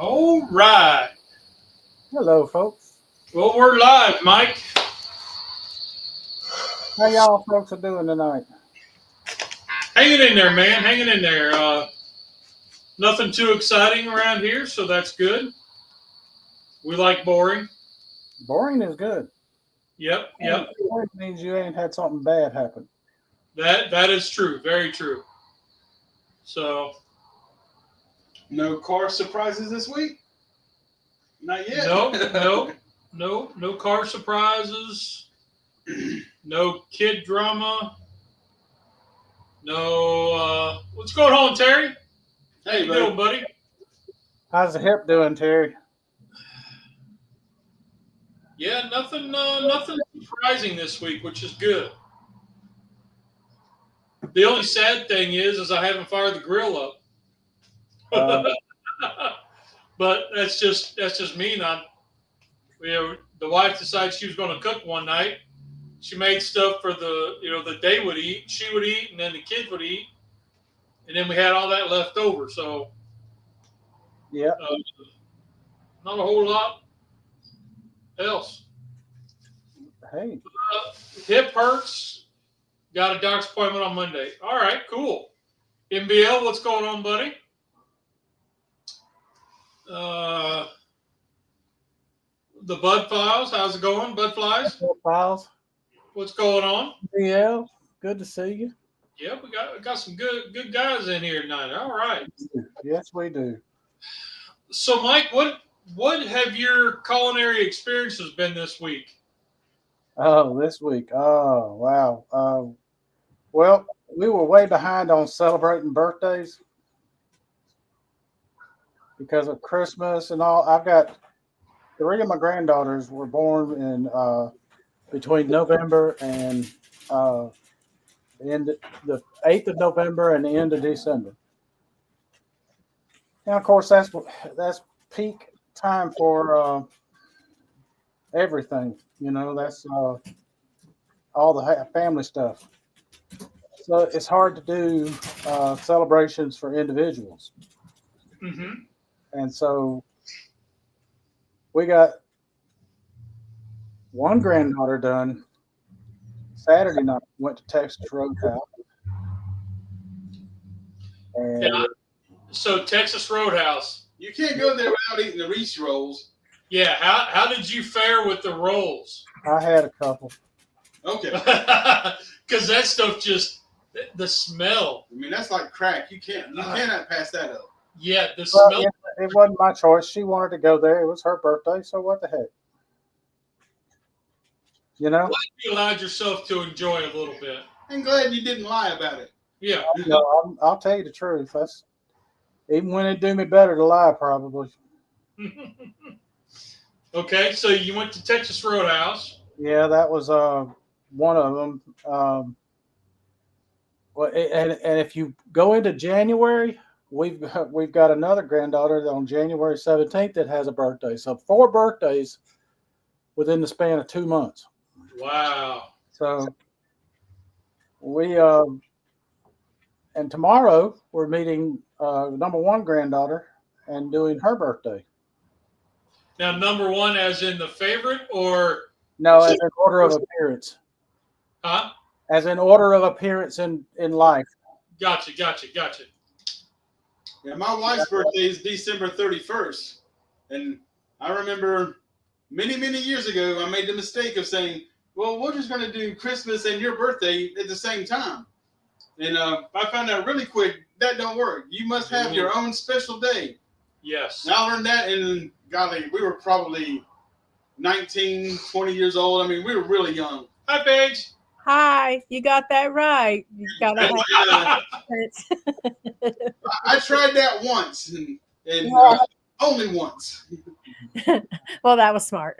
All right. Hello, folks. Well, we're live, Mike. How y'all folks are doing tonight? Hanging in there, man. Hanging in there. Nothing too exciting around here, so that's good. We like boring. Boring is good. Yep, And yep. boring means you ain't had something bad happen. That is true. Very true. So No car surprises this week? Not yet. no car surprises. No kid drama. No. What's going on, Terry? How Hey, you doing, buddy? How's the hip doing, Terry? Yeah, nothing surprising this week, which is good. The only sad thing is I haven't fired the grill up. Uh, But that's just me. Not the wife decided she was going to cook one night. She made stuff for the they would eat, she would eat, and then the kids would eat, and then we had all that left over. So yeah. not a whole lot else. Hey, Hip hurts. Got a doctor's appointment on Monday. All right, cool. MBL, what's going on, buddy? Uh, the Bud Files, how's it going? Bud Flies, Files. what's going on? BL, good to see you. Yep, we got some good guys in here tonight. All right. Yes, we do. So, Mike, what have your culinary experiences been this week? Oh, this week. Oh, wow. Well, we were way behind on celebrating birthdays because of Christmas and all. I've got three of my granddaughters were born in between November and the 8th of November and the end of December. Now, of course, that's peak time for everything. That's all the family stuff. So it's hard to do celebrations for individuals. Mm-hmm. And so we got one granddaughter done Saturday night. Went to Texas Roadhouse. And Yeah. So Texas Roadhouse. You can't go there without eating the Reese rolls. Yeah. How did you fare with the rolls? I had a couple. Okay. Because that stuff just the smell. I mean, that's like crack. You cannot pass that up. Yeah, the Well, smell. yeah, it wasn't my choice. She wanted to go there. It was her birthday, so what the heck? Glad you allowed yourself to enjoy a little bit. I'm glad you didn't lie about it. Yeah. I'll tell you the truth. That's even when it do me better to lie, probably. Okay, so you went to Texas Roadhouse. Yeah, that was one of them. Well, and if you go into January, we've got another granddaughter on January 17th that has a birthday. So 4 birthdays within the span of 2 months. Wow. So we and tomorrow we're meeting number 1 granddaughter and doing her birthday. Now, number 1 as in the favorite, or no, as in order of appearance. Huh? As in order of appearance in life. Gotcha. Yeah, my wife's birthday is December 31st. And I remember many, many years ago, I made the mistake of saying, well, we're just going to do Christmas and your birthday at the same time. And I found out really quick, that don't work. You must have your own special day. Yes. And I learned that, and golly, we were probably 19, 20 years old. I mean, we were really young. Hi, Paige. Hi, you got that right. You got to have I tried that once, and only once. Well, that was smart.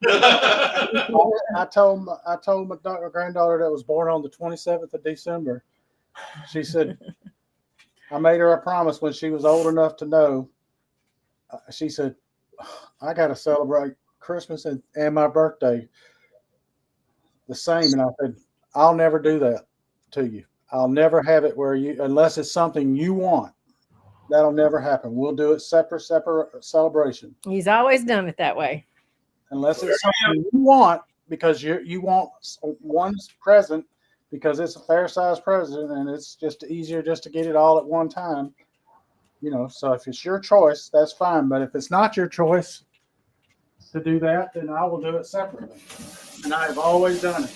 I told my granddaughter that was born on the 27th of December. She said, I made her a promise when she was old enough to know. She said, I got to celebrate Christmas and my birthday the same. And I said, I'll never do that to you. I'll never have it where unless it's something you want, that'll never happen. We'll do it separate celebration. He's always done it that way. Unless it's something you want, because you want one present because it's a fair size present and it's just easier just to get it all at one time. So if it's your choice, that's fine. But if it's not your choice to do that, then I will do it separately. And I have always done it.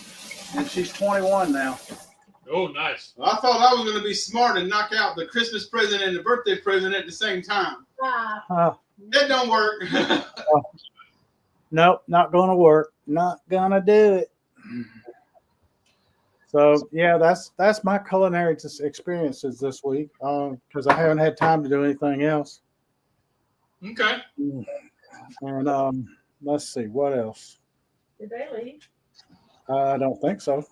And she's 21 now. Oh, nice. Well, I thought I was going to be smart and knock out the Christmas present and the birthday present at the same time. That don't work. Nope, not going to work. Not going to do it. So, yeah, that's my culinary experiences this week because I haven't had time to do anything else. Okay. And let's see, what else? Did they leave? I don't think so.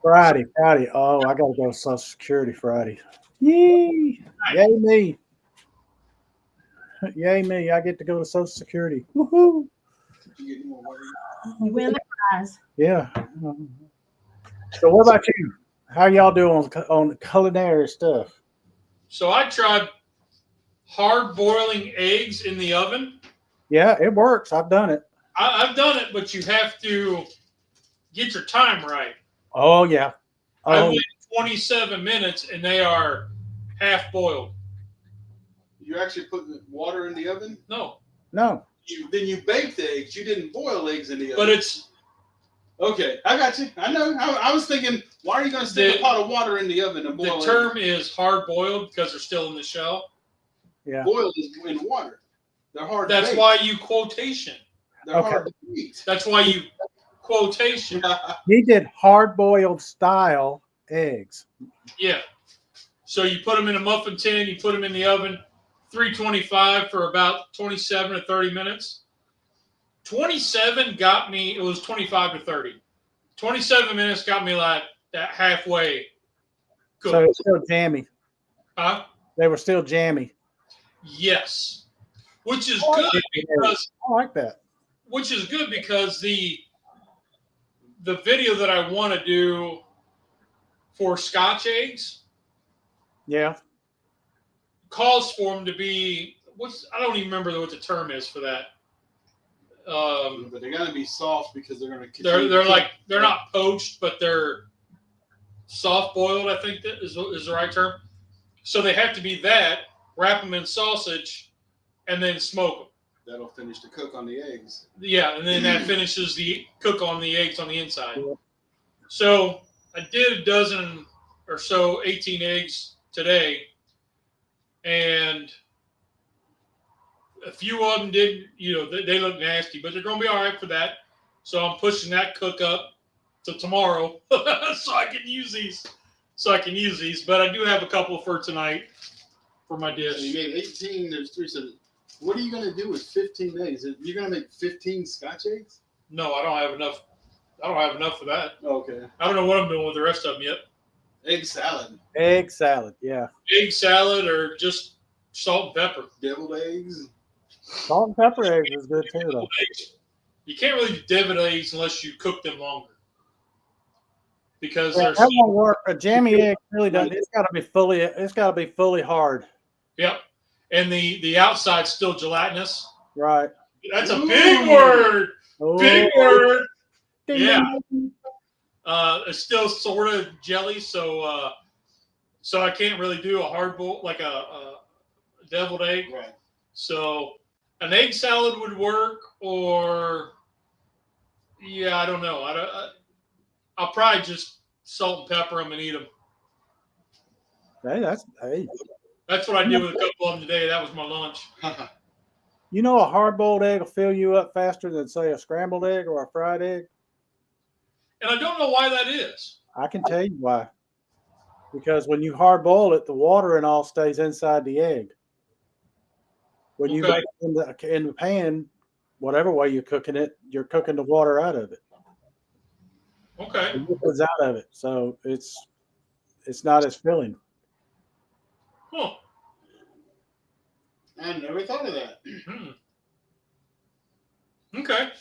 Friday. Oh, I got to go to Social Security Friday. Yay! Yay me! Yay me! I get to go to Social Security. Woohoo! You win the prize. Yeah. So, what about you? How y'all doing on culinary stuff? So I tried hard boiling eggs in the oven. Yeah, it works. I've done it. I've done it, but you have to get your time right. Oh yeah. I Oh, went 27 minutes and they are half boiled. You actually put the water in the oven? No, no. Then you baked the eggs. You didn't boil eggs in the oven. but it's Okay, I got you. I know. I was thinking, why are you going to stick a pot of water in the oven and boil the it? term is hard boiled because they're still in the shell. Yeah. Boiled is in water. They're hard That's to bake. why you quotation. They're Okay. hard to eat. That's why you quotation. He did hard-boiled style eggs. Yeah. So you put them in a muffin tin, you put them in the oven, 325 for about 27 to 30 minutes. 27 got me, it was 25 to 30. 27 minutes got me like that halfway cooked. So it's still jammy. Huh? They were still jammy. Yes. Which is Oh, good because I like that. the video that I want to do for Scotch eggs Yeah. calls for them to be I don't even remember what the term is for that. But they got to be soft because they're going to. They're not poached, but they're soft boiled. I think that is the right term. So they have to be that. Wrap them in sausage, and then smoke them. That'll finish the cook on the eggs. Yeah, and then that finishes the cook on the eggs on the inside. Yeah. So I did a dozen or so, 18 eggs today, and a few of them did, they look nasty, but they're going to be all right for that. So I'm pushing that cook up to tomorrow so I can use these. But I do have a couple for tonight for my So you dish. made 18. There's 3. So what are you going to do with 15 eggs? You're going to make 15 Scotch eggs? No, I don't have enough. I don't have enough for that. Okay. I don't know what I'm doing with the rest of them yet. Egg salad. Egg salad. Yeah. Egg salad or just salt and pepper. Deviled eggs. Salt and pepper eggs is good too, though. You can't really do deviled eggs unless you cook them longer. Because Yeah, there's that won't work. A jammy egg really doesn't. It's got to be fully hard. Yep. And the outside's still gelatinous. Right. That's a big word. Oh. Big word. Ding, Yeah. ding, ding. It's still sort of jelly, so I can't really do a hard boil like a deviled egg. Right. So an egg salad would work, or I don't know. I'll probably just salt and pepper them and eat them. Hey. That's what I did with a couple of them today. That was my lunch. You know, a hard-boiled egg will fill you up faster than, say, a scrambled egg or a fried egg. And I don't know why that is. I can tell you why. Because when you hard-boil it, the water and all stays inside the egg. When you Okay. make it in the pan, whatever way you're cooking it, you're cooking the water out of it. Okay. The liquid's out of it, so it's not as filling. Huh. I never thought of that. Hmm. Okay.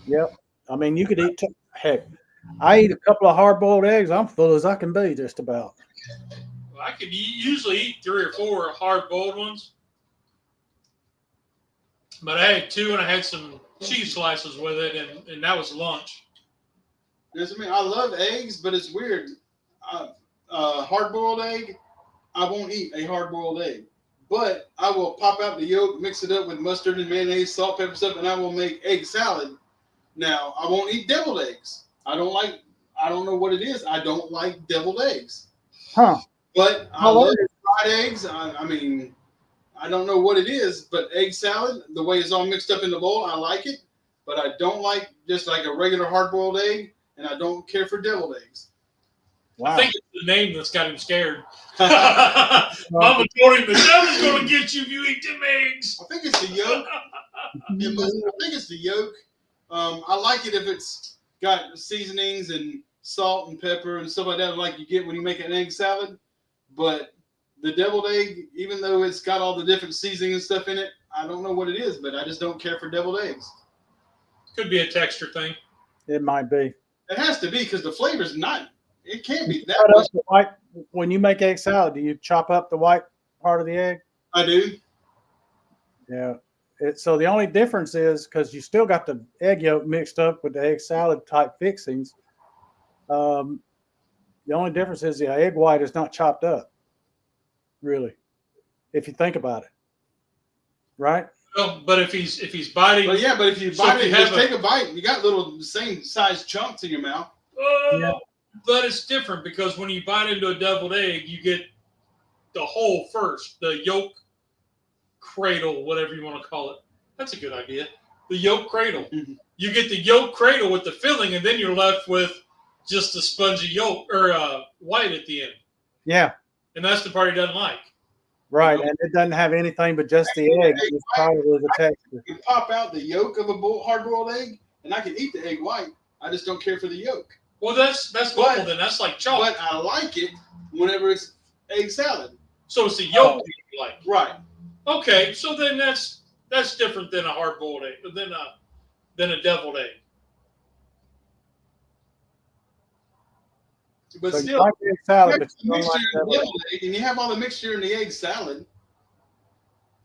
Yep. I mean, you could eat. Heck, I eat a couple of hard-boiled eggs. I'm full as I can be, just about. I could usually eat 3 or 4 hard-boiled ones, but I had 2 and I had some cheese slices with it, and that was lunch. Yes, I mean, I love eggs, but it's weird. Hard-boiled egg, I won't eat a hard-boiled egg. But I will pop out the yolk, mix it up with mustard and mayonnaise, salt, pepper, stuff, and I will make egg salad. Now, I won't eat deviled eggs. I don't know what it is. I don't like deviled eggs. Huh. But I love fried eggs. I mean, I don't know what it is, but egg salad, the way it's all mixed up in the bowl, I like it. But I don't like just like a regular hard-boiled egg, and I don't care for deviled eggs. Wow. I think it's the name that's got him scared. Mama told him the devil's going to get you if you eat them eggs. I think it's the yolk. I think it's the yolk. I like it if it's got seasonings and salt and pepper and stuff like that, like you get when you make an egg salad. But the deviled egg, even though it's got all the different seasoning and stuff in it, I don't know what it is, but I just don't care for deviled eggs. Could be a texture thing. It might be. It has to be because the flavor's not. It can't be that Cut up much. the white, when you make egg salad, do you chop up the white part of the egg? I do. Yeah. So the only difference is because you still got the egg yolk mixed up with the egg salad type fixings. The only difference is the egg white is not chopped up, really, if you think about it. Right? Well, but if he's biting, But yeah, but if you So bite if it, you just have take a bite. You got little same size chunks in your mouth. Yeah. But it's different because when you bite into a deviled egg, you get the whole first, the yolk cradle, whatever you want to call it. That's a good idea. The yolk cradle. Mm-hmm. You get the yolk cradle with the filling, and then you're left with just the spongy yolk or white at the end. Yeah. And that's the part he doesn't like. Right. And it doesn't have anything but just the egg. It's probably the texture. You pop out the yolk of a hard-boiled egg, and I can eat the egg white. I just don't care for the yolk. Well, that's normal then. That's like chalk. But I like it whenever it's egg salad. So it's the yolk that you like. Right. Okay, so then that's different than a hard-boiled egg, than a deviled egg. But So you still, like egg salad, you but have you the don't mixture like in the deviled egg. deviled egg, and you have all the mixture in the egg salad.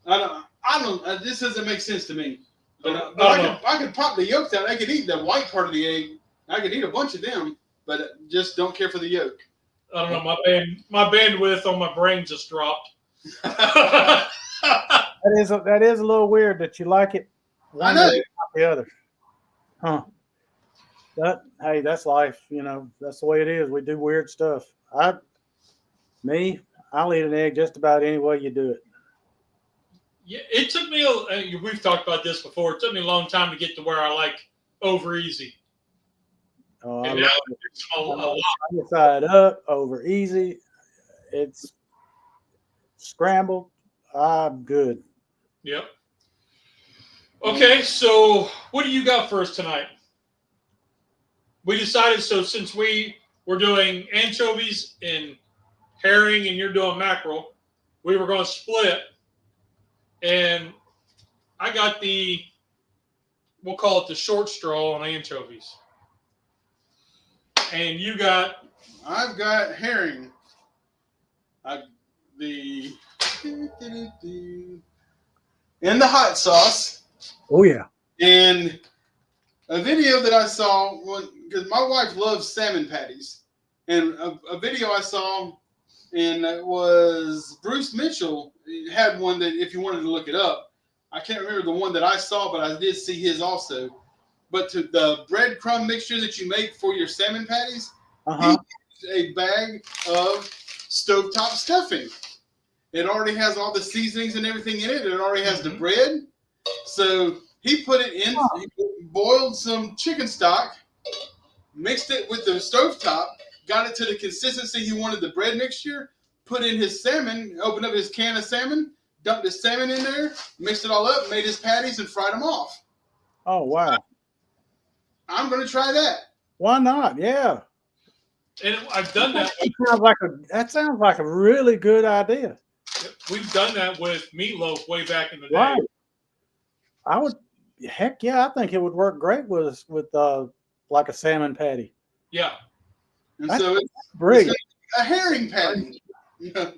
I don't. This doesn't make sense to me. But I could pop the yolks out. I could eat the white part of the egg. I could eat a bunch of them, but just don't care for the yolk. I don't know. My bandwidth on my brain just dropped. That is a little weird that you like it I one know. way, not the other. Huh. Hey, that's life. You know, that's the way it is. We do weird stuff. I'll eat an egg just about any way you do it. Yeah, it took me. We've talked about this before. It took me a long time to get to where I like over easy. Oh, I And love now it's a lot. it. Side up, over easy. It's scrambled. I'm good. Yep. Okay, so what do you got for us tonight? We decided, so since we're doing anchovies and herring and you're doing mackerel, we were going to split. And I got we'll call it the short straw on anchovies. And you got? I've got herring. In the hot sauce. Oh yeah. And a video that I saw, because my wife loves salmon patties, and a video I saw, and it was Bruce Mitchell had one that, if you wanted to look it up, I can't remember the one that I saw, but I did see his also. But to the breadcrumb mixture that you make for your salmon patties, he used a bag of stovetop stuffing. It already has all the seasonings and everything in it. It already has the bread. So he put it in, he boiled some chicken stock, mixed it with the stovetop, got it to the consistency he wanted the bread mixture, put in his salmon, opened up his can of salmon, dumped his salmon in there, mixed it all up, made his patties, and fried them off. Oh wow. I'm going to try that. Why not? Yeah. And I've done that. That sounds like a really good idea. We've done that with meatloaf way back in the day. Right. I think it would work great with like a salmon patty. Yeah. And That's so it's brilliant. a herring patty. You know,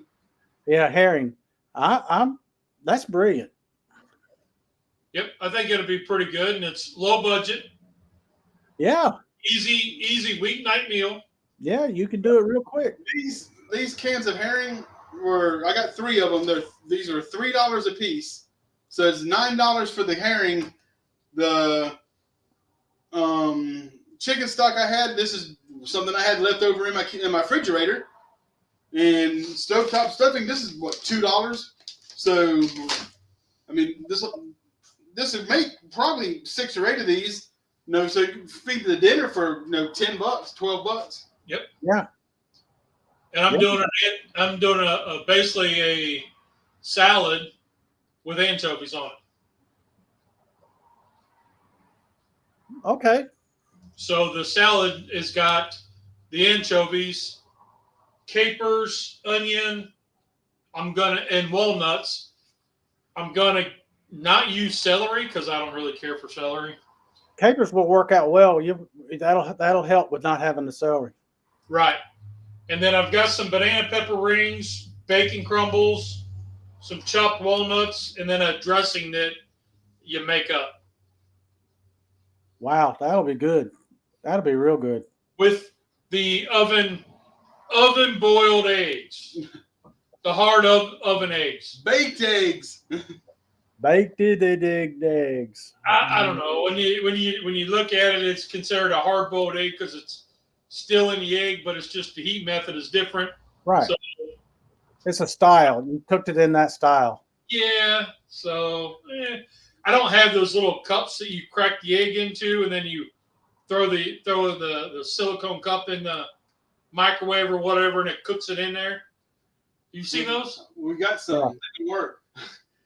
Yeah, herring. I'm that's brilliant. Yep. I think it'll be pretty good, and it's low budget, Yeah, easy weeknight meal. yeah, you can do it real quick. these cans of herring I got 3 of them. These are $3 a piece, so it's $9 for the herring. The chicken stock I had. This is something I had left over in my refrigerator. And stovetop stuffing. This is what, $2. So, I mean, this would make probably 6 or 8 of these. So you can feed the dinner for $10, $12. Yep. Yeah. And I'm Yeah. doing a basically a salad with anchovies on it. Okay. So the salad has got the anchovies, capers, onion. And walnuts. I'm gonna not use celery because I don't really care for celery. Capers will work out well. That'll help with not having the celery. Right. And then I've got some banana pepper rings, bacon crumbles, some chopped walnuts, and then a dressing that you make up Wow, that'll be good. That'll be real good. with the oven boiled eggs, the hard oven eggs. Baked eggs. Baked eggs. I don't know, when you look at it, it's considered a hard boiled egg because it's still in the egg, but it's just the heat method is different. Right. So, it's a style. You cooked it in that style. yeah. So I don't have those little cups that you crack the egg into, and then you throw the silicone cup in the microwave or whatever, and it cooks it in there. You seen those? We got some that can work.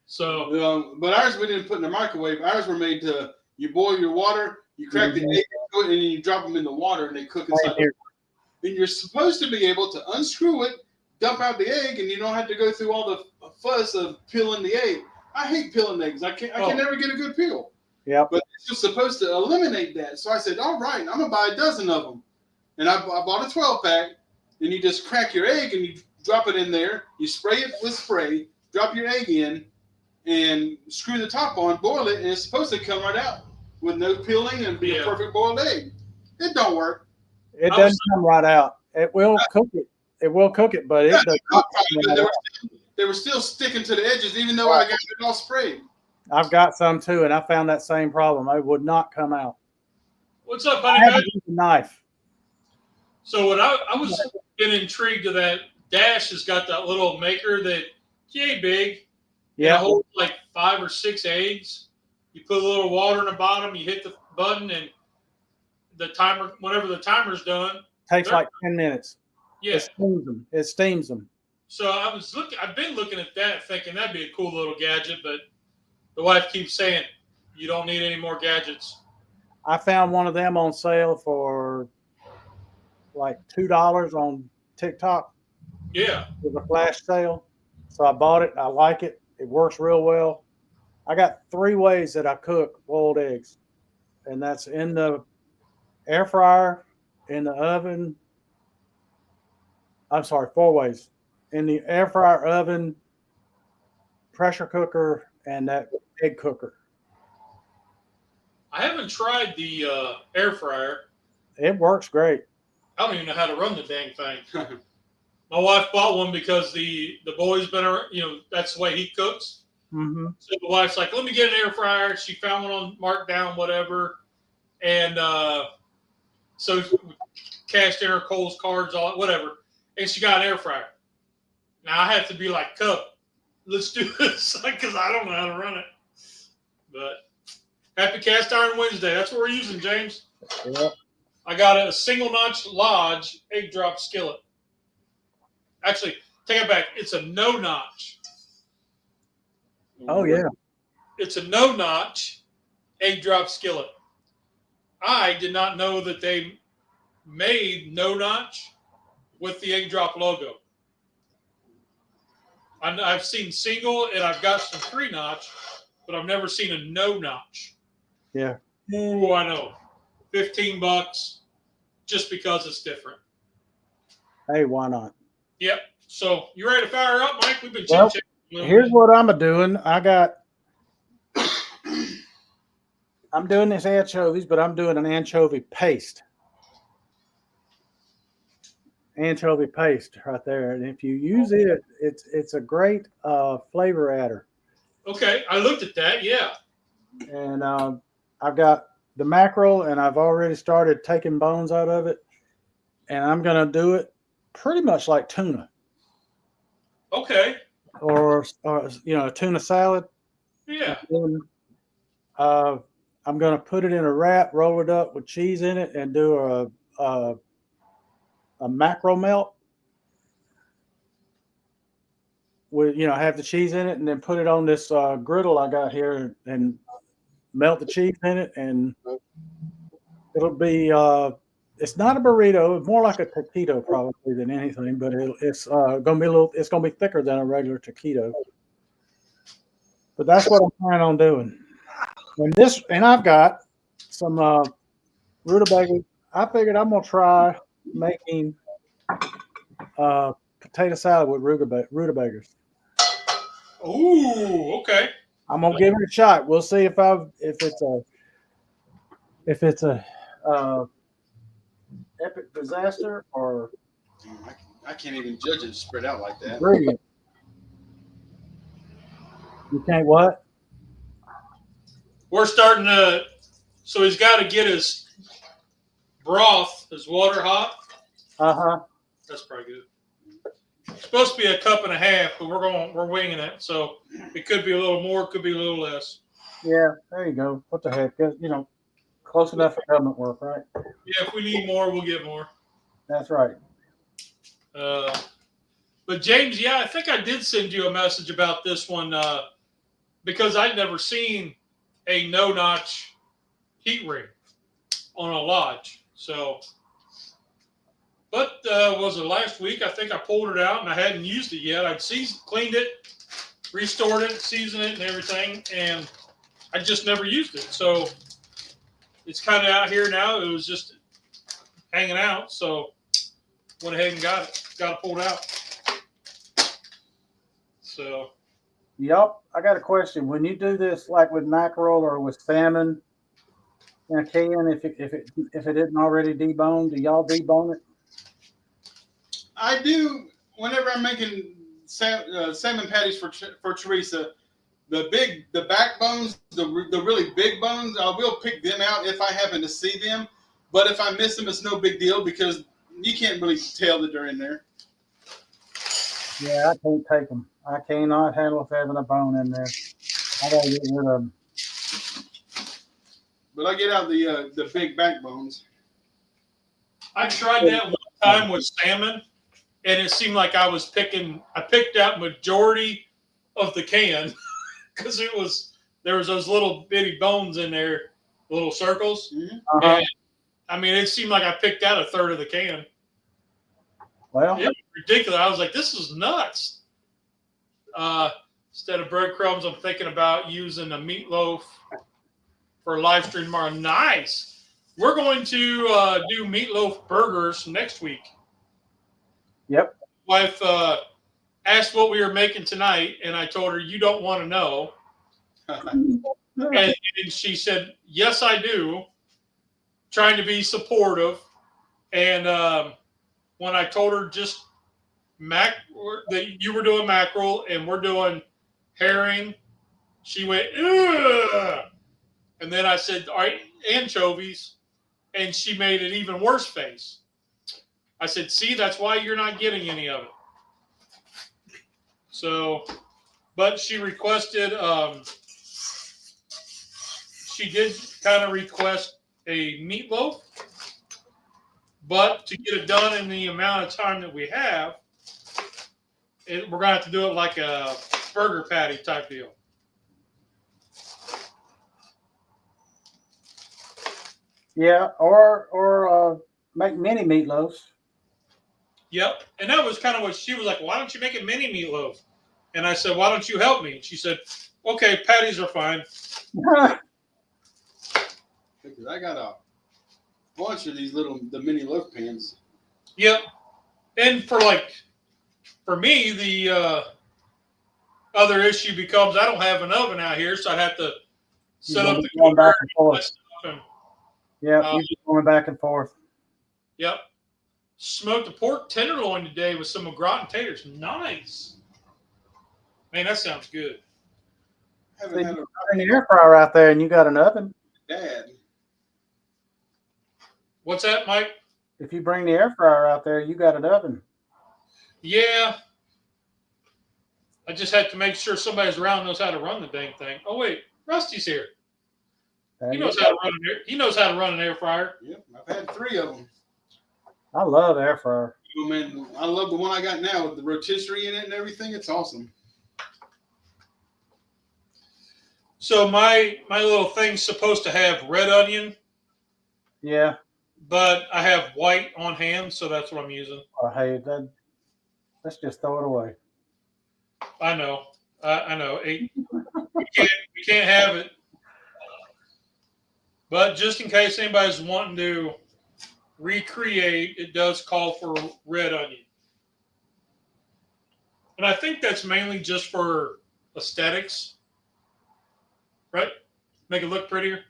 So, but ours we didn't put in the microwave. Ours were made to, you boil your water, you crack the egg into it, and then you drop them in the water, and they cook inside. And you're supposed to be able to unscrew it, dump out the egg, and you don't have to go through all the fuss of peeling the egg. I hate peeling eggs. I can never get a good peel. Yeah. But it's just supposed to eliminate that. So I said, all right, I'm gonna buy a dozen of them, and I bought a 12-pack. And you just crack your egg and you drop it in there. You spray it with spray. Drop your egg in, and screw the top on. Boil it, and it's supposed to come right out with no peeling and be a perfect boiled egg. It don't work. It doesn't come right out. It will cook it. It will cook it, but it doesn't. They were still sticking to the edges, even though I got it all sprayed. I've got some too, and I found that same problem. It would not come out. what's up, I honey? had to use a knife. So what I was getting intrigued to that Dash has got that little maker that big. Yeah. It holds like 5 or 6 eggs. You put a little water in the bottom, you hit the button, and the timer, whenever the timer's done, Takes like 10 minutes. yeah. It steams them. So I've been looking at that thinking that'd be a cool little gadget, but the wife keeps saying you don't need any more gadgets. I found one of them on sale for like $2 on TikTok. Yeah. With a flash sale. So I bought it. I like it. It works real well. I got 3 ways that I cook boiled eggs. And that's in the air fryer, in the oven. I'm sorry, 4 ways. In the air fryer, oven, pressure cooker, and that egg cooker. I haven't tried the air fryer. It works great. I don't even know how to run the dang thing. My wife bought one because the boy's been around, that's the way he cooks. Mm-hmm. So the wife's like, let me get an air fryer. She found one on Markdown, whatever. And so cashed in her Kohl's cards, all whatever. And she got an air fryer. Now I have to be like, Cup, let's do this because I don't know how to run it. But happy Cast Iron Wednesday. That's what we're using, James. Yep. I got a single notch Lodge egg drop skillet. Actually, take it back. It's a no notch. Oh, yeah. It's a no notch egg drop skillet. I did not know that they made no notch with the egg drop logo. I've seen single and I've got some 3 notch, but I've never seen a no notch. Yeah. Ooh, I know. $15, just because it's different. Hey, why not? Yep. So you ready to fire up, Mike? We've been Well, chit-chatting. here's what I'm doing. I'm doing this anchovies, but I'm doing an anchovy paste. Anchovy paste right there. And if you use it, it's a great flavor adder. Okay, I looked at that. Yeah. And I've got the mackerel, and I've already started taking bones out of it. And I'm going to do it pretty much like tuna. Okay. Or a tuna salad. Yeah. And then, I'm going to put it in a wrap, roll it up with cheese in it, and do a mackerel melt. With have the cheese in it, and then put it on this griddle I got here, and melt the cheese in it, and it'll be. It's not a burrito; it's more like a taquito probably than anything. But it's gonna be It's gonna be thicker than a regular taquito. But that's what I'm planning on doing. And I've got some rutabaga. I figured I'm gonna try making potato salad with rutabagas. Ooh. Okay. I'm gonna give it a shot. We'll see if it's a epic disaster or I can't even judge it spread out like that. brilliant. You can't what? We're starting to. So he's got to get his broth, his water hot. That's probably good. It's supposed to be a cup and a half, but we're winging it, so it could be a little more, it could be a little less. Yeah, there you go. What the heck? Close enough for government work, right? Yeah, if we need more, we'll get more. That's right. But James, yeah, I think I did send you a message about this one because I'd never seen a no-notch heat ring on a lodge. So, but was it last week? I think I pulled it out and I hadn't used it yet. I'd cleaned it, restored it, seasoned it, and everything, and I just never used it. So it's kind of out here now. It was just hanging out, so went ahead and got it pulled out. So. Yep. I got a question. When you do this, like with mackerel or with salmon in a can, if it isn't already deboned, do y'all debone it? I do whenever I'm making salmon patties for Teresa. The backbones, the really big bones, I will pick them out if I happen to see them. But if I miss them, it's no big deal because you can't really tell that they're in there. Yeah, I can't take them. I cannot handle having a bone in there. I gotta get rid of them. But I get out the big backbones. I tried that one time with salmon, and it seemed like I picked out majority of the can because there was those little bitty bones in there, little circles. Mm-hmm. And I mean, it seemed like I picked out a third of the can. Well, it was ridiculous. I was like, this is nuts. Instead of breadcrumbs, I'm thinking about using a meatloaf for a live stream tomorrow. Nice. We're going to do meatloaf burgers next week. Yep. Wife asked what we were making tonight, and I told her, you don't want to know. and she said, yes, I do. Trying to be supportive. And when I told her just that you were doing mackerel and we're doing herring, she went, ugh. And then I said, all right, anchovies. And she made an even worse face. I said, see, that's why you're not getting any of it. So, but she requested, she did kind of request a meatloaf. But to get it done in the amount of time that we have, we're going to have to do it like a burger patty type deal. Yeah, or make mini meatloaves. Yep. And that was kind of what she was like, why don't you make it mini meatloaf? And I said, why don't you help me? She said, okay, patties are fine. Because I got a bunch of the mini loaf pans. Yep. And for me, the other issue becomes I don't have an oven out here, so I'd have to set up the going cooker back and and all forth. that stuff. And, Yeah, you're just going back and forth. yep. Smoked a pork tenderloin today with some gratin taters. Nice. Man, that sounds good. Haven't had a An air fryer out there, and you got an oven. dad. What's that, Mike? If you bring the air fryer out there, you got an oven. Yeah. I just had to make sure somebody's around knows how to run the dang thing. Oh wait, Rusty's here. There He you knows go. how to run he knows how to run an air fryer. Yep, I've had 3 of them. I love air fryer. Oh man, I love the one I got now with the rotisserie in it and everything. It's awesome. So my little thing's supposed to have red onion, Yeah. but I have white on hand, so that's what I'm using. Oh, hey, let's just throw it away. I know. I know. We can't have it. But just in case anybody's wanting to recreate, it does call for red onion. And I think that's mainly just for aesthetics. Right? Make it look prettier.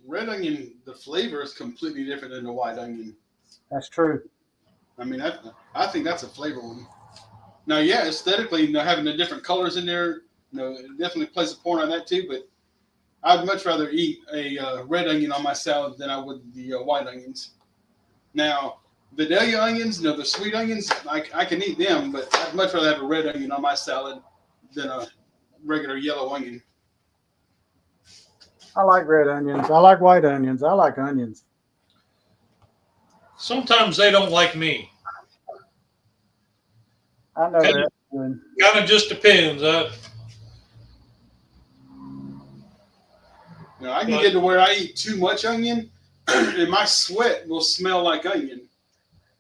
Red onion, the flavor is completely different than the white onion. That's true. I mean, I think that's a flavor one. Now, yeah, aesthetically, having the different colors in there, it definitely plays a part on that too. But I'd much rather eat a red onion on my salad than I would the white onions. Now, the Vidalia onions, the sweet onions, I can eat them, but I'd much rather have a red onion on my salad than a regular yellow onion. I like red onions. I like white onions. I like onions. Sometimes they don't like me. I know Kinda- that. Kind of just depends. I can get to where I eat too much onion, and my sweat will smell like onion.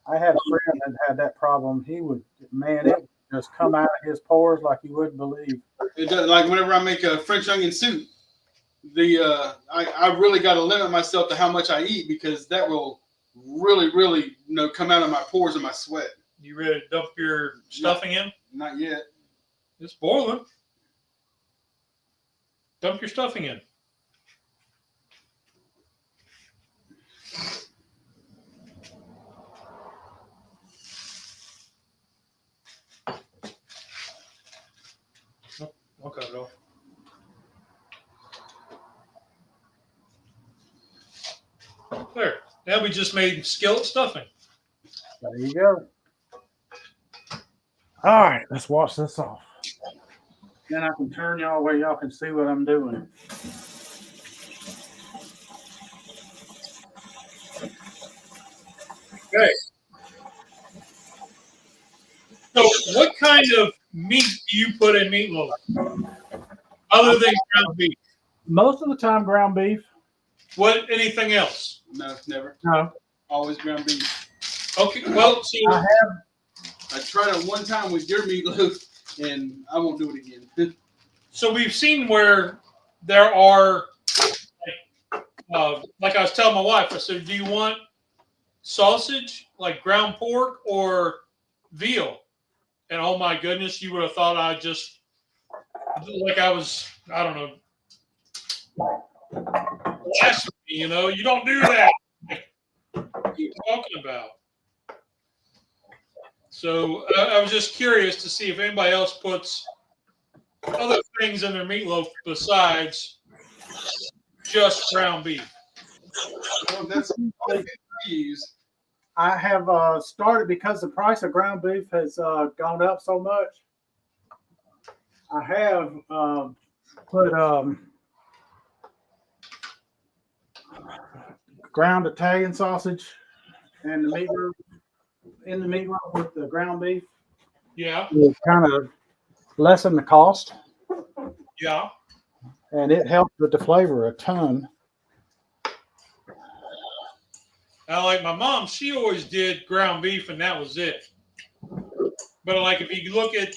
I had a friend that had that problem. He would, man, it would just come out of his pores like you wouldn't believe. It does, like whenever I make a French onion soup, I really got to limit myself to how much I eat because that will really, really, come out of my pores and my sweat. You ready to dump your stuffing in? Not yet. It's boiling. Dump your stuffing in. I'll cut it off. There. Now we just made skillet stuffing. There you go. All right, let's wash this off. Then I can turn y'all where y'all can see what I'm doing. Okay. So what kind of meat do you put in meatloaf? Other than ground beef? Most of the time, ground beef. What? Anything else? No, never. No, Always ground beef. Okay. Well, see, I tried it one time with your meatloaf, and I won't do it again. so we've seen where there are, like I was telling my wife, I said, do you want sausage, like ground pork, or veal? And oh my goodness, you would have thought I just, like I was, I don't know, blasphemy, you don't do that. What are you talking about? So I was just curious to see if anybody else puts other things in their meatloaf besides just ground beef. Well, that's all I use. I have started because the price of ground beef has gone up so much. I have put ground Italian sausage and the meatloaf in the meatloaf with the ground beef. Yeah, It kind of lessen the cost, yeah. and it helped with the flavor a ton. Now, like my mom, she always did ground beef, and that was it. But like if you look at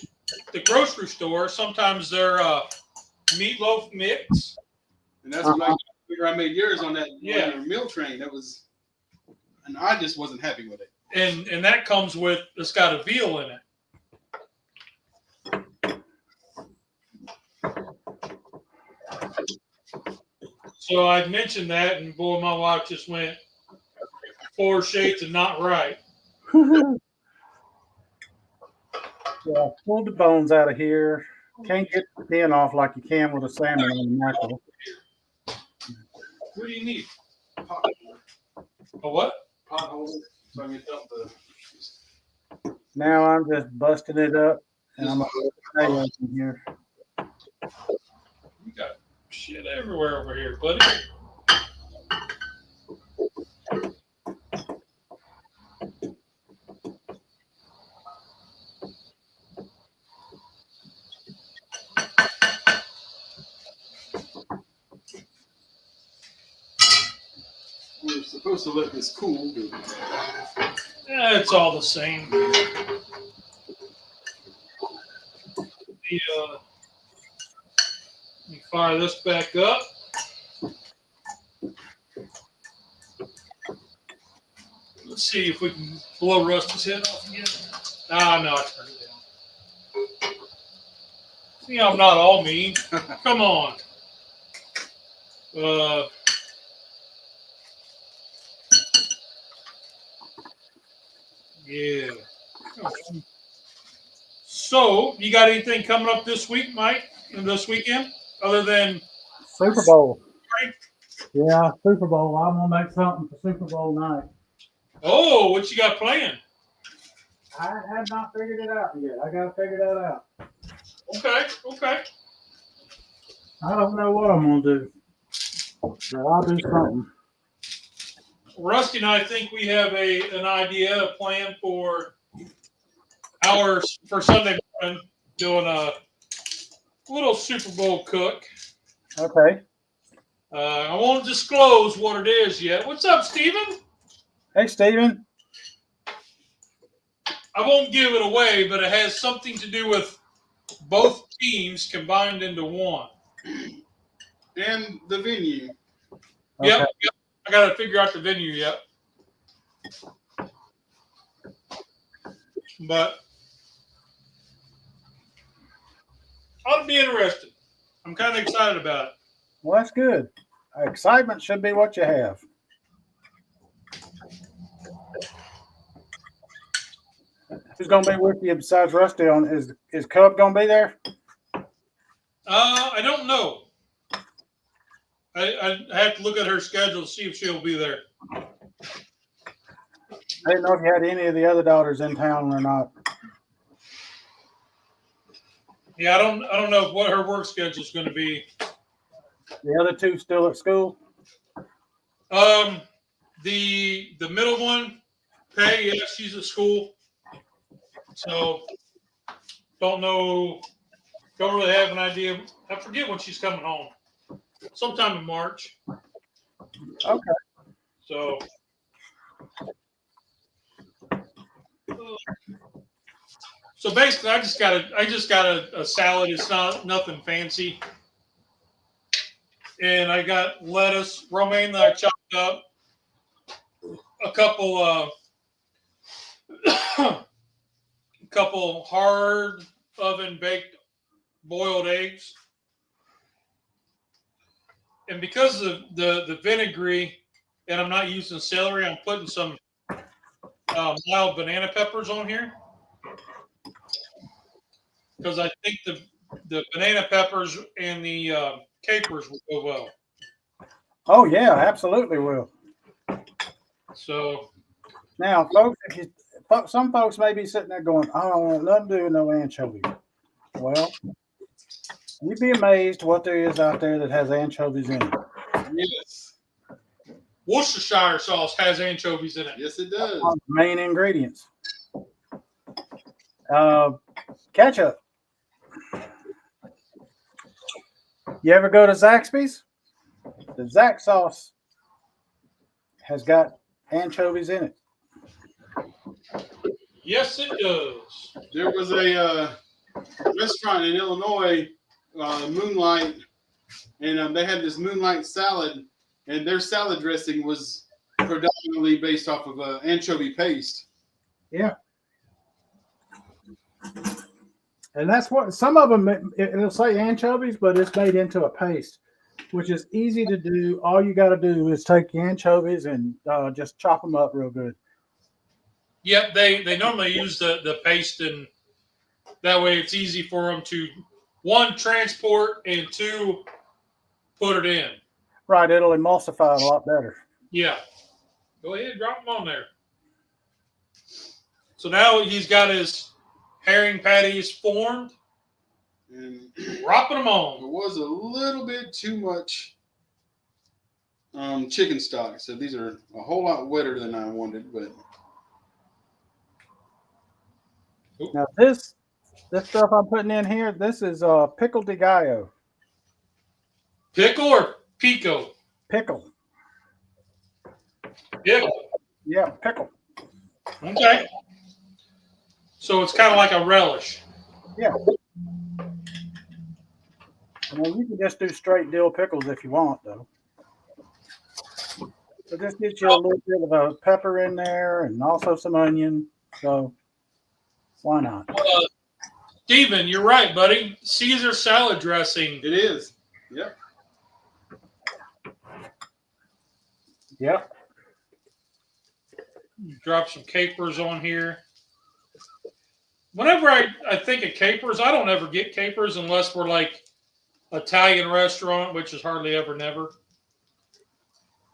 the grocery store, sometimes they're meatloaf mix. And that's what I made yours on that Yeah. on your meal train. That was and I just wasn't happy with it. And that comes with, it's got a veal in it. So I mentioned that, and boy, my wife just went 4 shades of not right. Yeah, pulled the bones out of here. Can't get the skin off like you can with a salmon on the mackerel. What do you need? Pot, A what? pot holder, so I can dump the. Now I'm just busting it up, and I'm going to put potatoes in here. You got shit everywhere over here, buddy. We're supposed to let this cool. But... It's all the same. Let me fire this back up. Let's see if we can blow Rusty's head off again. Ah, no, I turned it down. See, I'm not all mean. Come on. Yeah. So, you got anything coming up this week, Mike, and this weekend, other than Super Bowl. Right. Yeah, Super Bowl. I'm going to make something for Super Bowl night. Oh, what you got planned? I have not figured it out yet. I got to figure that out. Okay. I don't know what I'm going to do, but I'll do something. Rusty and I think we have an idea, a plan for ours for Sunday morning, doing a little Super Bowl cook. Okay. I won't disclose what it is yet. What's up, Steven? Hey, Steven. I won't give it away, but it has something to do with both teams combined into one. And the venue. Okay. Yep. I got to figure out the venue yet. But ought to be interested. I'm kind of excited about it. Well, that's good. Excitement should be what you have. Who's going to be with you besides Rusty? Is Cub going to be there? I don't know. I have to look at her schedule to see if she'll be there. I didn't know if you had any of the other daughters in town or not. Yeah, I don't know what her work schedule is going to be. The other two still at school? The middle one, Pay, yeah, she's at school. So don't know, don't really have an idea. I forget when she's coming home. Sometime in March. Okay. So basically I just got a salad. It's not nothing fancy. And I got lettuce, romaine that I chopped up, a couple hard oven baked boiled eggs. And because of the vinegary, and I'm not using celery, I'm putting some mild banana peppers on here. Because I think the banana peppers and the capers will go well. Oh, yeah, absolutely will. So Now, folks, some folks may be sitting there going, I don't want nothing to do with no anchovy. Well, you'd be amazed what there is out there that has anchovies in it. Yes. Worcestershire sauce has anchovies in it. Yes, it does. One of the main ingredients. Ketchup. You ever go to Zaxby's? The Zax sauce has got anchovies in it. Yes, it does. There was a restaurant in Illinois, Moonlight, and they had this Moonlight salad, and their salad dressing was predominantly based off of anchovy paste. Yeah. And that's what some of them, it'll say anchovies, but it's made into a paste, which is easy to do. All you got to do is take the anchovies and just chop them up real good. Yep, they normally use the paste, and that way it's easy for them to, one, transport, and two, put it in. Right. It'll emulsify it a lot better. Yeah. Go ahead, drop them on there. So now he's got his herring patties formed. And Dropping them on. there was a little bit too much chicken stock, so these are a whole lot wetter than I wanted. But Now this stuff I'm putting in here, this is pickle de gallo. Pickle or pico? Pickle. Pickle. Yeah, pickle. Okay. So it's kind of like a relish. Yeah. I mean, you can just do straight dill pickles if you want, though. So just get you a little bit of a pepper in there and also some onion. So why not? Steven, you're right, buddy. Caesar salad dressing. it is. Yep. Yep. Drop some capers on here. Whenever I think of capers, I don't ever get capers unless we're like Italian restaurant, which is hardly ever never.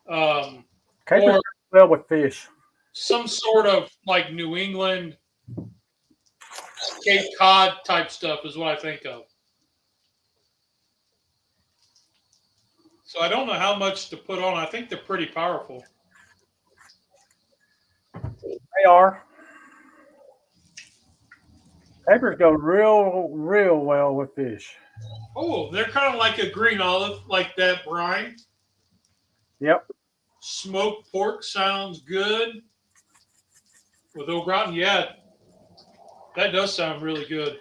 Capers Or go well with fish. some sort of like New England Cape Cod type stuff is what I think of. So I don't know how much to put on. I think they're pretty powerful. They are. Capers go real well with fish. Oh, they're kind of like a green olive, like that brine. Yep. Smoked pork sounds good. With au gratin, yeah, that does sound really good.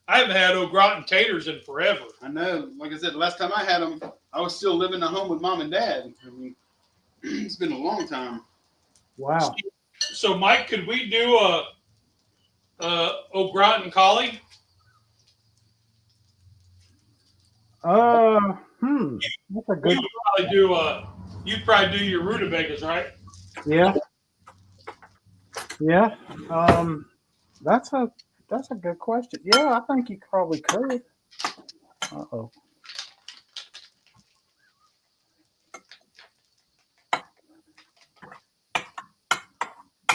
I haven't had au gratin taters in forever. I know. Like I said, the last time I had them, I was still living at home with mom and dad. I mean, it's been a long time. Wow. So, Mike, could we do a au gratin collie? That's a good. You'd probably do your rutabagas, right? Yeah. Yeah. That's a good question. Yeah, I think you probably could. Uh-oh.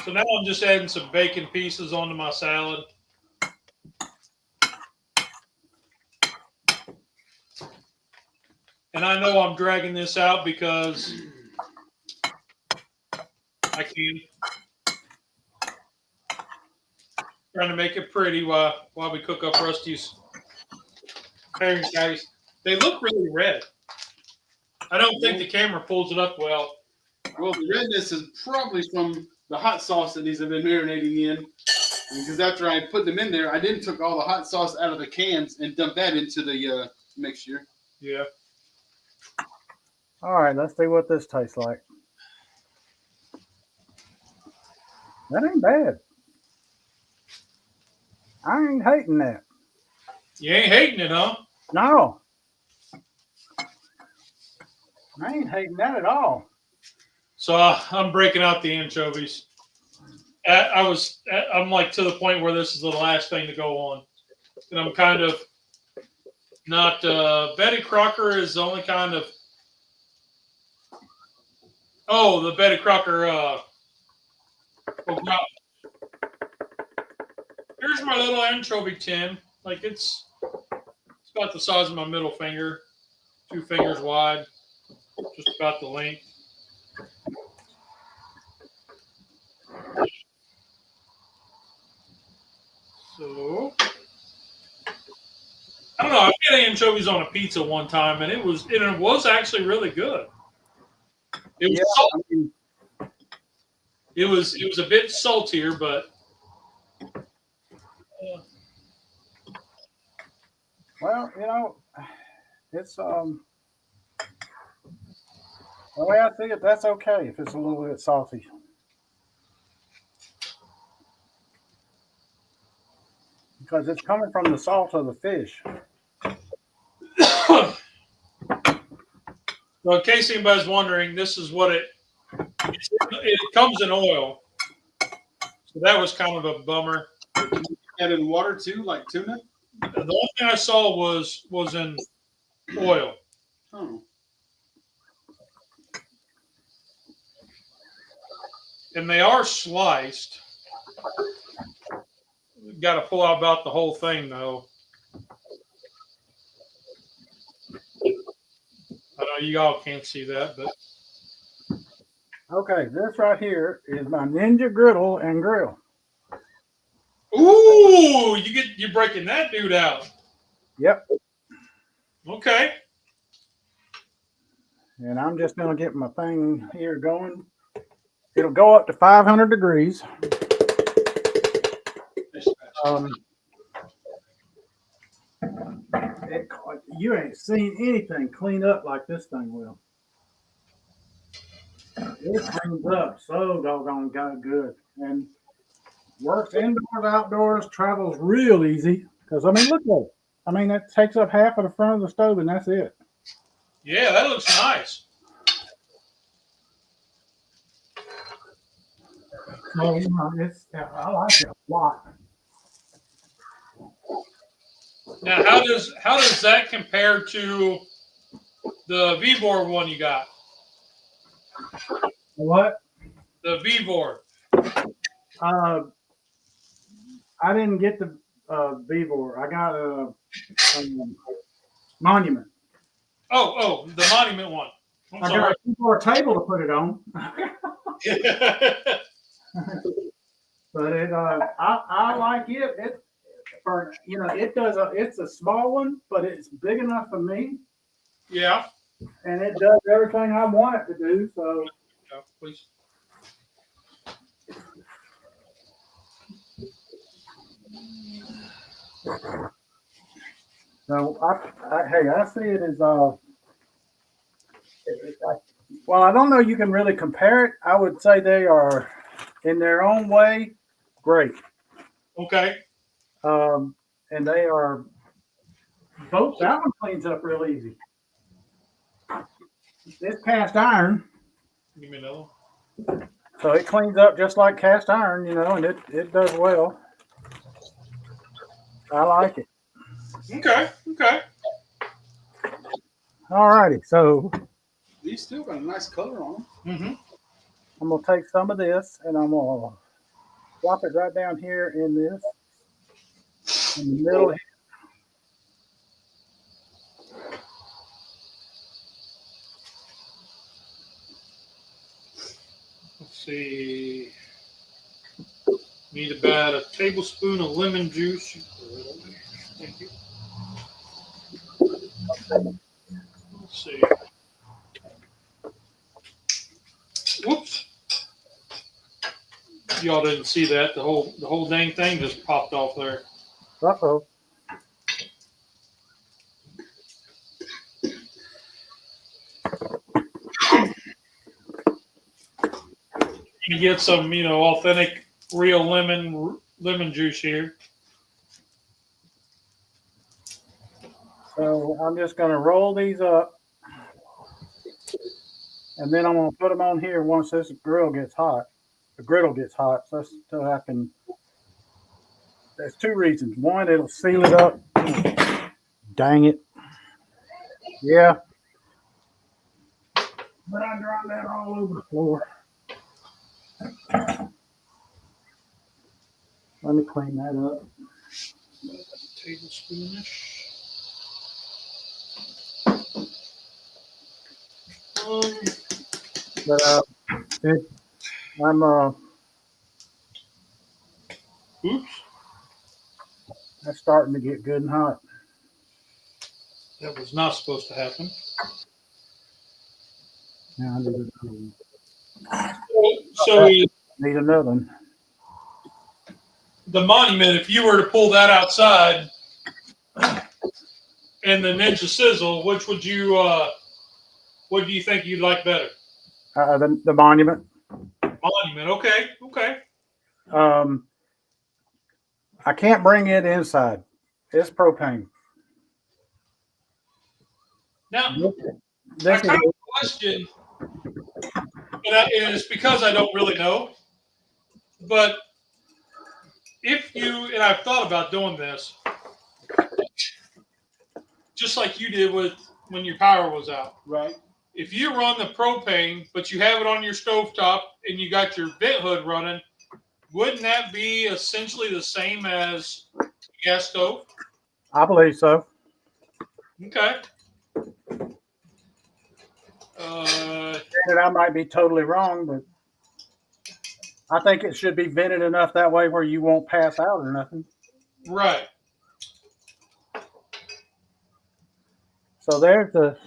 So now I'm just adding some bacon pieces onto my salad. And I know I'm dragging this out because I can. Trying to make it pretty while we cook up Rusty's herring patties. They look really red. I don't think the camera pulls it up well. Well, the redness is probably from the hot sauce that these have been marinating in. Because after I put them in there, I then took all the hot sauce out of the cans and dumped that into the mixture. Yeah. All right, let's see what this tastes like. That ain't bad. I ain't hating that. You ain't hating it, huh? No. I ain't hating that at all. So I'm breaking out the anchovies. I'm like to the point where this is the last thing to go on. And I'm kind of not, Betty Crocker is the only kind of, the Betty Crocker, here's my little anchovy tin. Like it's about the size of my middle finger, 2 fingers wide, just about the length. So I don't know. I had anchovies on a pizza one time, and it was actually really good. It was salty. It was a bit saltier, but Well, it's The way I see it, that's okay if it's a little bit salty. Because it's coming from the salt of the fish. Well, in case anybody's wondering, this is what it comes in oil. So that was kind of a bummer. And in water too, like tuna. The only thing I saw was in oil. Oh, And they are sliced. Got to pull out about the whole thing, though. I know you all can't see that, but Okay, this right here is my Ninja Griddle and Grill. ooh, you're breaking that dude out. Yep. Okay. And I'm just going to get my thing here going. It'll go up to 500 degrees. You ain't seen anything clean up like this thing will. It cleans up so doggone good. And works indoors, outdoors, travels real easy. Because, I mean, look at it. I mean, that takes up half of the front of the stove, and that's it. Yeah, that looks nice. So, you know, I like it a lot. Now, how does that compare to the Vivor one you got? What? The Vivor. I didn't get the Vivor. I got a Monument. Oh, the Monument one. I'm I sorry. got a Vivor table to put it on. But I like it. It for it does it's a small one, but it's big enough for me, Yeah. and it does everything I want it to do. So Yeah, please. I see it as well, I don't know. You can really compare it. I would say they are, in their own way, great. Okay. And they are both. That one cleans up real easy. It's cast iron, Give me another one. so it cleans up just like cast iron, and it does well. I like it. Okay. All righty, so these still got a nice color on them. Mm-hmm. I'm gonna take some of this and I'm gonna drop it right down here in the middle. Let's see. Need about a tablespoon of lemon juice. Thank you. Let's see. Whoops. Y'all didn't see that. The whole dang thing just popped off there. Uh-oh. You get some, authentic, real lemon juice here. So I'm just gonna roll these up, and then I'm gonna put them on here once this griddle gets hot. The griddle gets hot, so I can. There's two reasons. One, it'll seal it up. Dang it. Yeah. But I dropped that all over the floor. Let me clean that up. Tablespoonish. But I'm Oops. that's starting to get good and hot. That was not supposed to happen. Now I need another one. So Need another one. the Monument, if you were to pull that outside and the Ninja Sizzle, which would you what do you think you'd like better? The monument. Monument. Okay. I can't bring it inside. It's propane. Now, I This kind is of question, and it's because I don't really know, but if you, and I've thought about doing this, just like you did with when your power was out. Right. If you run the propane, but you have it on your stovetop and you got your vent hood running, wouldn't that be essentially the same as a gas stove? I believe so. Okay. And I might be totally wrong, but I think it should be vented enough that way where you won't pass out or nothing. Right. So there's the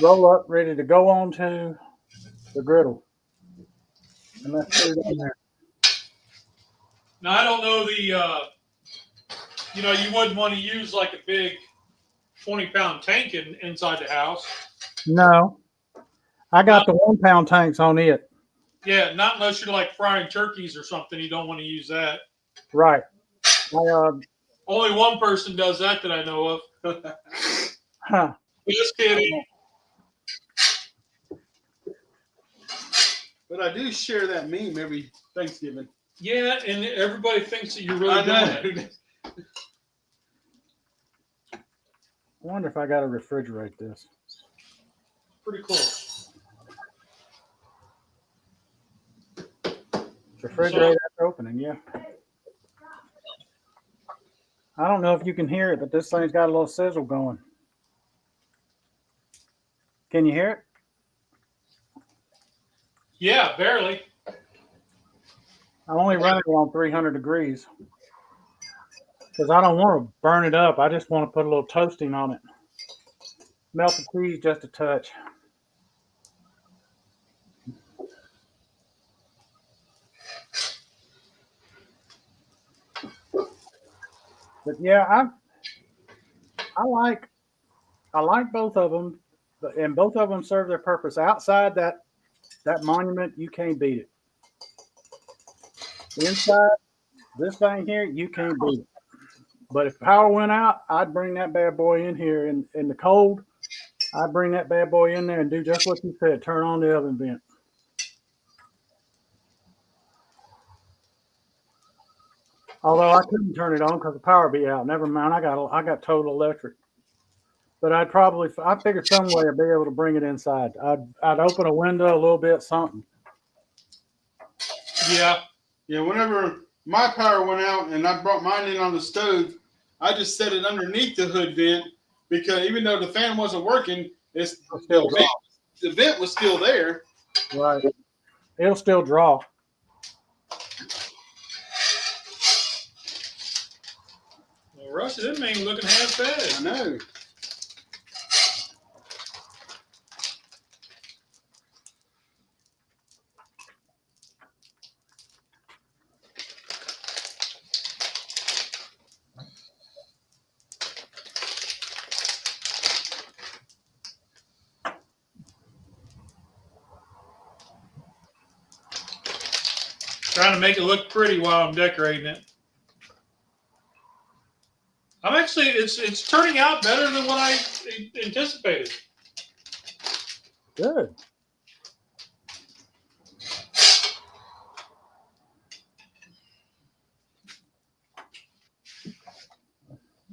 roll up ready to go onto the griddle. And let's put it in there. Now I don't know you wouldn't want to use like a big 20-pound tank inside the house. No. I got the 1 pound tanks on it. Yeah, not unless you're like frying turkeys or something. You don't want to use that. Right. Only one person does that I know of. Huh. Just kidding. But I do share that meme every Thanksgiving. Yeah, and everybody thinks that you're really doing it. I wonder if I got to refrigerate this. Pretty close. Refrigerate after opening, yeah. I don't know if you can hear it, but this thing's got a little sizzle going. Can you hear it? Yeah, barely. I'm only running it on 300 degrees because I don't want to burn it up. I just want to put a little toasting on it. Melt the cheese just a touch. But yeah, I like both of them, and both of them serve their purpose. Outside that monument, you can't beat it. Inside this thing here, you can't beat it. But if power went out, I'd bring that bad boy in here in the cold. I'd bring that bad boy in there and do just what you said. Turn on the oven vent. Although I couldn't turn it on because the power be out. Never mind. I got total electric. But I figured some way I'd be able to bring it inside. I'd open a window a little bit, something. Yeah. Yeah, whenever my power went out and I brought mine in on the stove, I just set it underneath the hood vent because even though the fan wasn't working, the vent was still there. Right. It'll still draw. Well, Rusty, that ain't looking half bad. I know. Trying to make it look pretty while I'm decorating it. I'm actually, it's turning out better than what I anticipated. Good.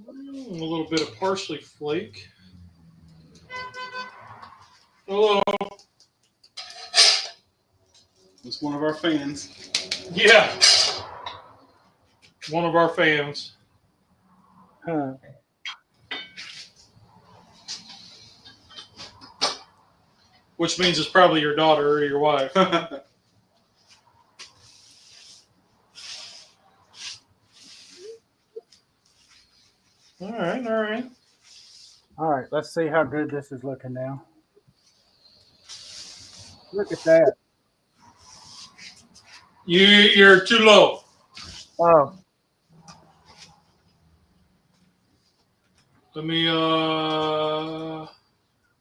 A little bit of parsley flake. A little. It's one of our fans. Yeah. One of our fans. Huh. Which means it's probably your daughter or your wife. All right. All right, let's see how good this is looking now. Look at that. You're too low. Oh, Let me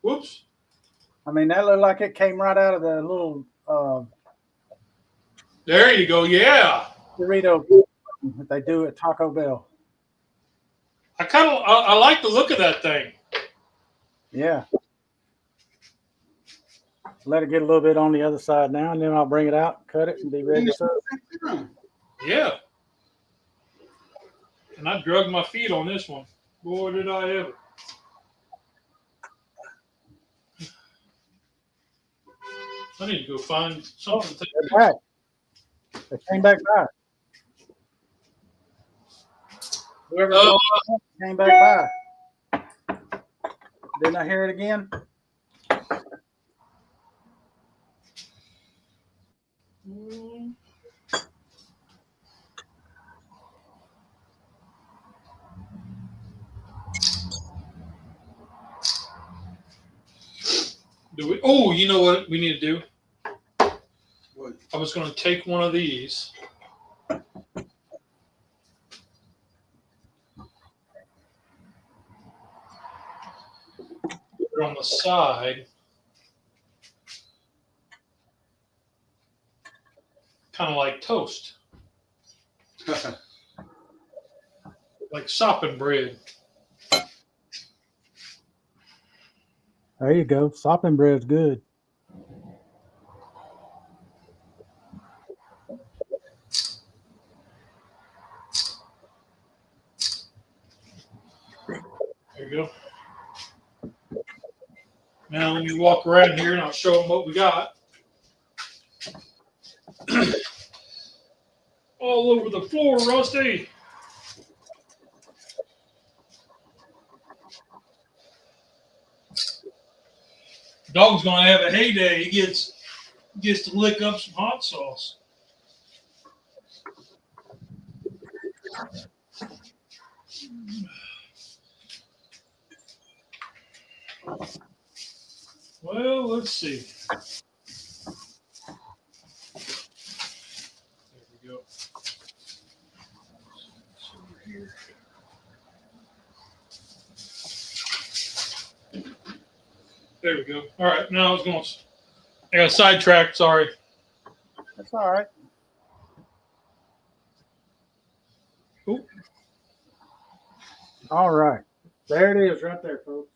whoops. I mean, that looked like it came right out of the little There you go. Yeah. burrito that they do at Taco Bell. I like the look of that thing. Yeah. Let it get a little bit on the other side now, and then I'll bring it out, cut it, and be ready to serve. Yeah. And I drugged my feet on this one. Boy, did I ever. I need to go find something. They're back. They came back by. Whoever came back by. Didn't I hear it again? Do we? Oh, you know what we need to do? What? I was going to take one of these. Put it on the side. Kind of like toast. Like sopping bread. There you go. Sopping bread's good. There you go. Now let me walk around here and I'll show them what we got. All over the floor, Rusty. Dog's gonna have a heyday. He gets to lick up some hot sauce. Well, let's see. There we go. It's over here. There we go. All right, now I got sidetracked. Sorry. That's all right. Ooh. All right. There it is right there, folks.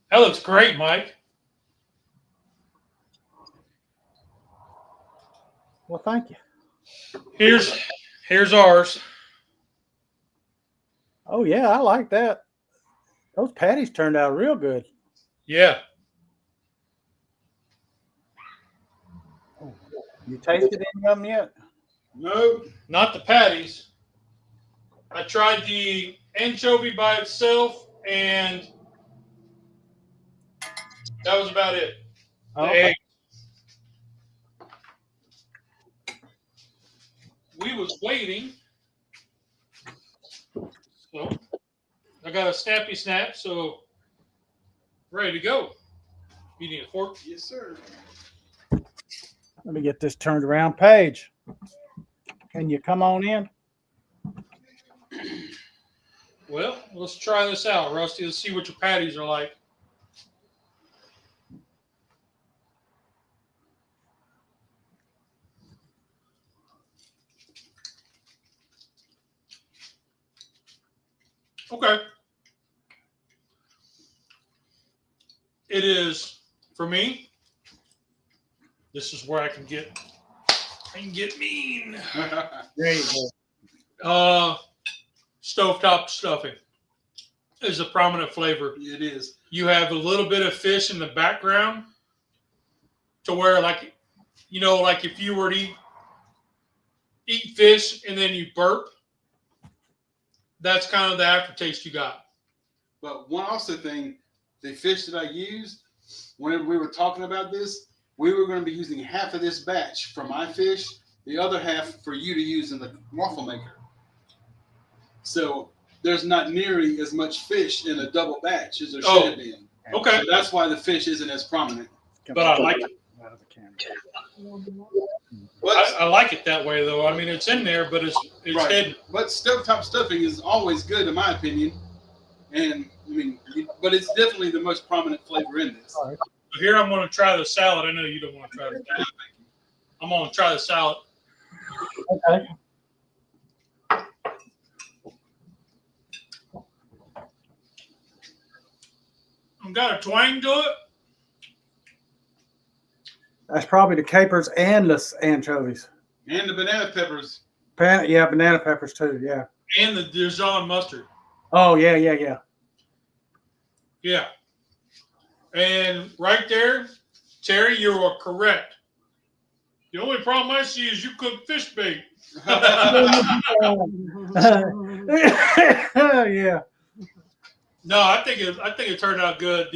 That looks great, Mike. Well, thank you. Here's ours. Oh, yeah, I like that. Those patties turned out real good. Yeah. You tasted any of them yet? No. Not the patties. I tried the anchovy by itself, and that was about it. The egg. We was waiting. So I got a snappy snap, so ready to go. You need a fork? Yes, sir. Let me get this turned around. Paige, can you come on in? Well, let's try this out, Rusty. Let's see what your patties are like. Okay. It is, for me, this is where I can get mean. There you go. Stovetop stuffing is a prominent flavor. It is. You have a little bit of fish in the background to where, like, you know, like if you were to eat fish and then you burp, that's kind of the aftertaste you got. But one also thing, the fish that I used, whenever we were talking about this, we were going to be using half of this batch for my fish, the other half for you to use in the waffle maker. So there's not nearly as much fish in a double batch as there should have been. Okay. So that's why the fish isn't as prominent. But I like it. Out of the camera. But, I like it that way, though. I mean, it's in there, but it's right. hidden. But stovetop stuffing is always good, in my opinion. And I mean, but it's definitely the most prominent flavor in this. All right. Here I'm going to try the salad. I know you don't want to try the salad. I'm going to try the salad. Okay. I've got a twang to it. That's probably the capers and the anchovies. And the banana peppers. Yeah, banana peppers too. Yeah. And the Dijon mustard. Oh yeah, yeah, yeah. Yeah. And right there, Terry, you are correct. The only problem I see is you cook fish bait. Yeah. No, I think it turned out good.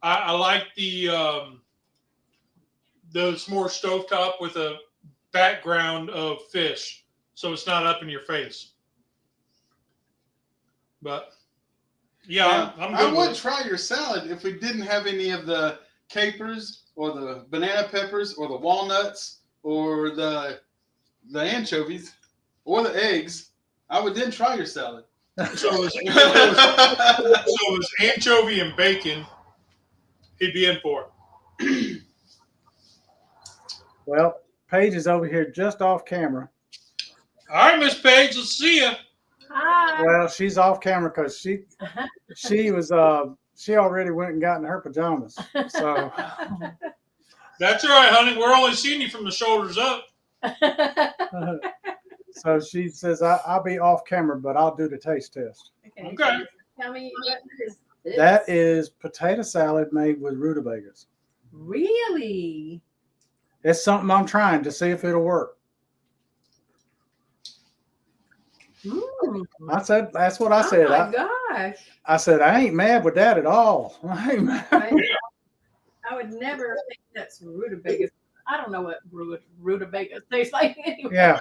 I like the s'more stovetop with a background of fish, so it's not up in your face. But yeah, I'm good I with would it. try your salad if we didn't have any of the capers or the banana peppers or the walnuts or the anchovies or the eggs. I would then try your salad. So is anchovy and bacon. He'd be in for it. Well, Paige is over here just off camera. All right, Miss Paige, let's see you. Hi. Well, she's off camera because she already went and got in her pajamas. So That's all right, honey. We're only seeing you from the shoulders up. so she says I'll be off camera, but I'll do the taste test. Okay. Tell me what is this? That is potato salad made with rutabagas. Really? It's something I'm trying to see if it'll work. Mm. I said that's what I said. Oh my gosh. I said I ain't mad with that at all. I ain't mad. I would never think that's rutabagas. I don't know what rutabagas taste like anyway. Yeah,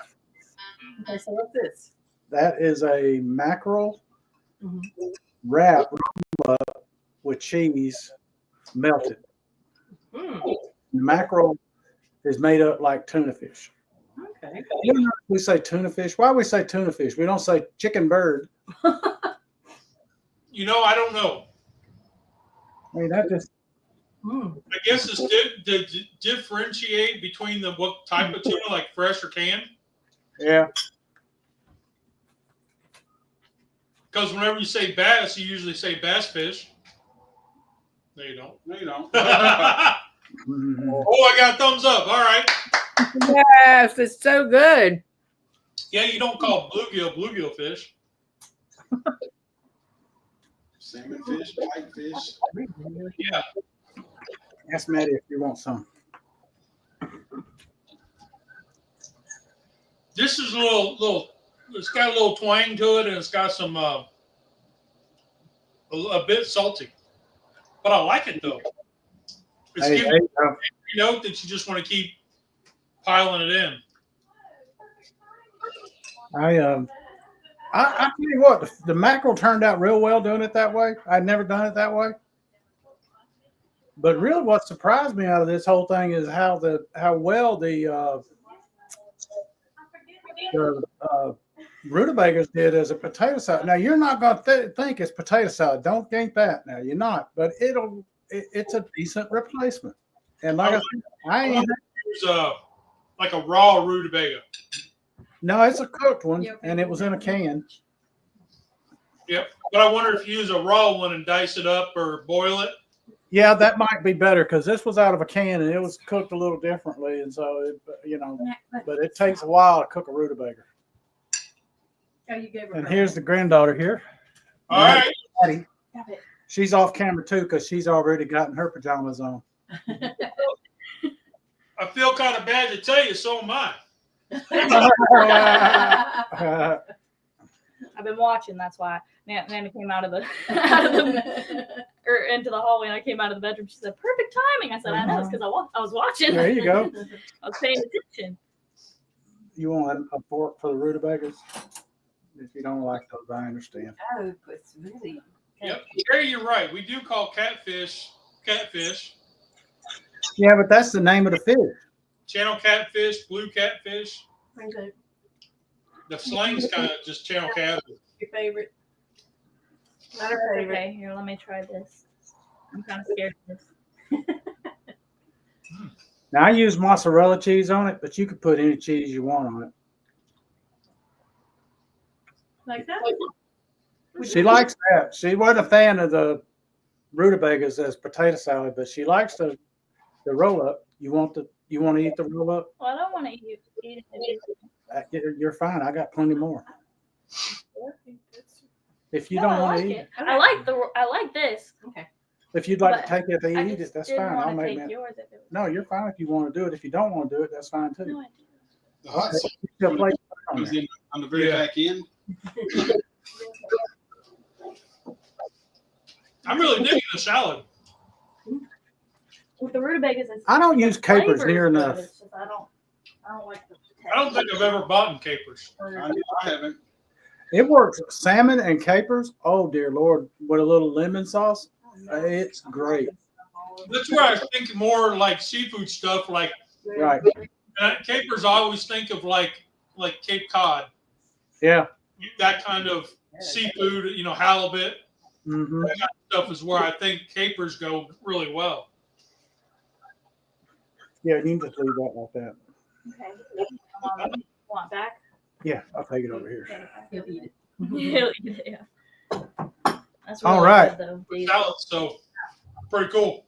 Okay, so what's this? that is a mackerel Mhm. wrap with cheese melted. Mm. Mackerel is made up like tuna fish. Okay. You know, we say tuna fish. Why do we say tuna fish? We don't say chicken bird. You know, I don't know. I mean, that just Mm. I guess it's to differentiate between what type of tuna, like fresh or canned. yeah. Because whenever you say bass, you usually say bass fish. No, you don't. No, you don't. Oh, Mhm. I got a thumbs up. All right. Yes, it's so good. Yeah, you don't call bluegill fish. Salmon fish, whitefish. Yeah. Ask Maddie if you want some. This is a little. It's got a little twang to it, and it's got some a bit salty. But I like it though. It's Hey, giving hey, you a note that you just want to keep piling it in. I tell you what, the mackerel turned out real well doing it that way. I'd never done it that way. But really, what surprised me out of this whole thing is how well the rutabagas did as a potato salad. Now you're not going to think it's potato salad. Don't think that. Now you're not, but it's a decent replacement. And like I said, I ain't. It's like a raw rutabaga. No, it's a cooked one, Yep. and it was in a can. Yep. But I wonder if you use a raw one and dice it up or boil it. Yeah, that might be better because this was out of a can and it was cooked a little differently, and so but it takes a while to cook a rutabaga. Oh, you gave her And her- here's the granddaughter here. All right. Maddie. Got it. She's off camera too because she's already gotten her pajamas on. I feel kind of bad to tell you, so am I. I've been watching. That's why Nana came out of the or into the hallway, and I came out of the bedroom. She said, "Perfect timing." I said, "I know, it's because I was watching. There you go. I was paying attention." You want a fork for the rutabagas? If you don't like those, I understand. Oh, it's really. Yep. Gary, you're right. We do call catfish. Yeah, but that's the name of the fish. Channel catfish, blue catfish. Pretty good. The slang's kind of just channel catfish. Your favorite? Not her favorite. Okay, here, let me try this. I'm kind of scared of this. Now I use mozzarella cheese on it, but you could put any cheese you want on it. Like that? She likes that. She wasn't a fan of the rutabagas as potato salad, but she likes the roll up. You want to eat the roll up? Well, I don't want to eat it. You're fine. I got plenty more. If you No, don't I want like to eat it. I like this. Okay. if you'd like But to take it to I eat just it, that's didn't fine. want I'll to make take that. yours if it was. No, you're fine if you want to do it. If you don't want to do it, that's fine too. No, I The hot sauce Still play on comes there. in on the very Yeah. back end. I'm really digging the salad. with the rutabagas, it's, I don't use capers flavor's near good, enough. it's just I don't like the. I don't think I've ever bought in capers. I haven't. It works. Salmon and capers. Oh dear Lord, with a little lemon sauce, it's great. That's where I think more like seafood stuff. Like Right? capers, I always think of like Cape Cod, Yeah. that kind of seafood. Halibut Hmm. stuff is where I think capers go really well. Yeah, you can just leave that like that. Okay. Want back? Yeah, I'll take it over here. He'll eat it. Yeah. That's really All right. good, though. With salad, so pretty cool.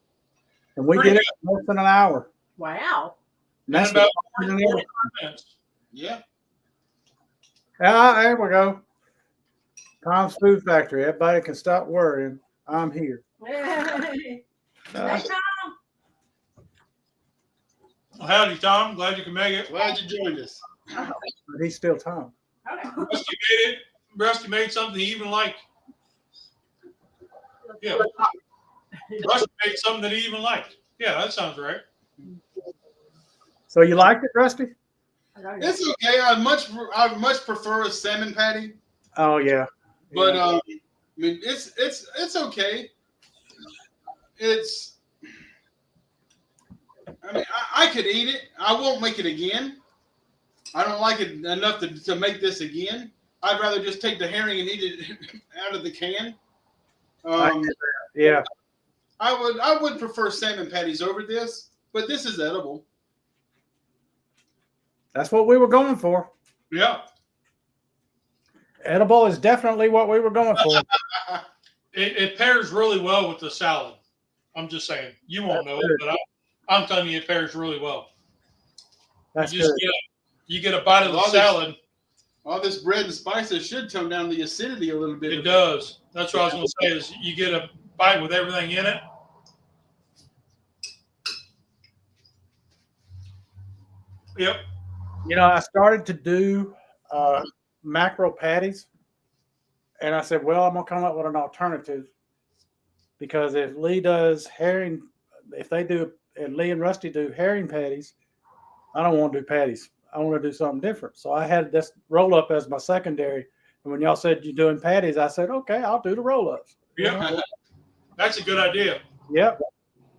And we Pretty get it in less than an hour. Wow. And In that's about what- 45 minutes. Yeah. Ah, there we go. Tom's Food Factory. Everybody can stop worrying. I'm here. Hey, Uh, Tom. Well, howdy, Tom. Glad you can make it. Glad you joined us. but he's still Tom. Okay. Rusty made it. Rusty made something he even liked. Yeah. Rusty made something that he even liked. Yeah, that sounds right. So you liked it, Rusty? It's okay. I much prefer a salmon patty, Oh yeah. but Yeah. I mean it's okay. I mean, I could eat it. I won't make it again. I don't like it enough to make this again. I'd rather just take the herring and eat it out of the can. Yeah. I would prefer salmon patties over this, but this is edible. That's what we were going for. Yeah. Edible is definitely what we were going for. It pairs really well with the salad. I'm just saying. You won't know it, but I'm telling you, it pairs really well. That's You just good. you get a bite of the All this- salad. All this bread and spices should tone down the acidity a little bit. It does. That's what I was going to say is you get a bite with everything in it. Yep. You know, I started to do mackerel patties, and I said, well, I'm going to come up with an alternative because if Lee does herring, if Lee and Rusty do herring patties, I don't want to do patties. I want to do something different. So I had this roll up as my secondary. And when y'all said you're doing patties, I said, okay, I'll do the roll ups. Yep. That's a good idea. Yep.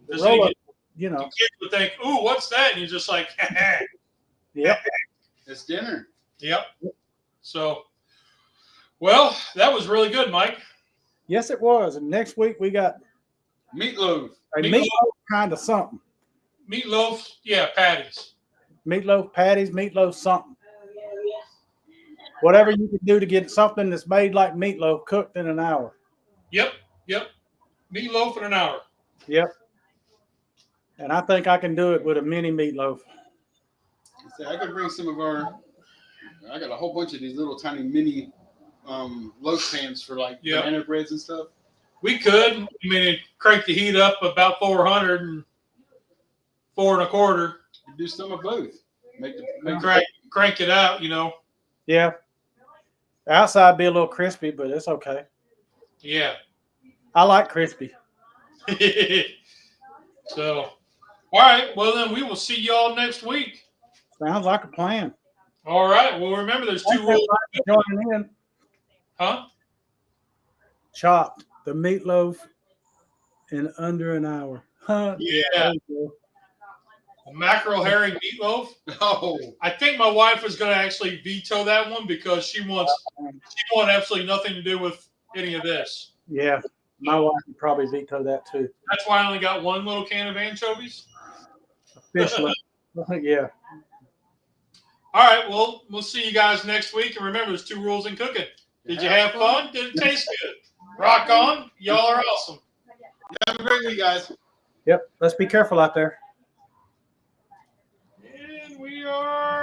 The 'Cause roll then up, you know. kids would think, ooh, what's that? And you're just like, Yep. It's dinner. yep. So, well, that was really good, Mike. Yes, it was. And next week we got Meatloaf. a Meatloaf. meatloaf kind of something. Meatloaf, yeah, patties. Meatloaf patties, meatloaf something. Whatever you can do to get something that's made like meatloaf cooked in an hour. Yep. Meatloaf in an hour. Yep. And I think I can do it with a mini meatloaf. I could bring some of our. I got a whole bunch of these little tiny mini loaf pans for like Yep. banana breads and stuff. We could. I mean, crank the heat up about 400 and 4 1/4. Do some of both. Make Crank it out, Yeah. The outside be a little crispy, but it's okay. Yeah. I like crispy. So, all right. Well, then we will see y'all next week. Sounds like a plan. All right. Well, remember, there's 2 Thanks rules. everybody for joining in. Huh? Chopped the meatloaf in under an hour. Huh? Yeah. There you go. Mackerel herring meatloaf. Oh, I think my wife is going to actually veto that one because she wants absolutely nothing to do with any of this. Yeah, my wife would probably veto that too. That's why I only got one little can of anchovies. Officially, yeah. All right, well, we'll see you guys next week. And remember, there's 2 rules in cooking. Did you have fun? Did it taste good? Rock on. Y'all are awesome. Have a great week, guys. Yep. Let's be careful out there.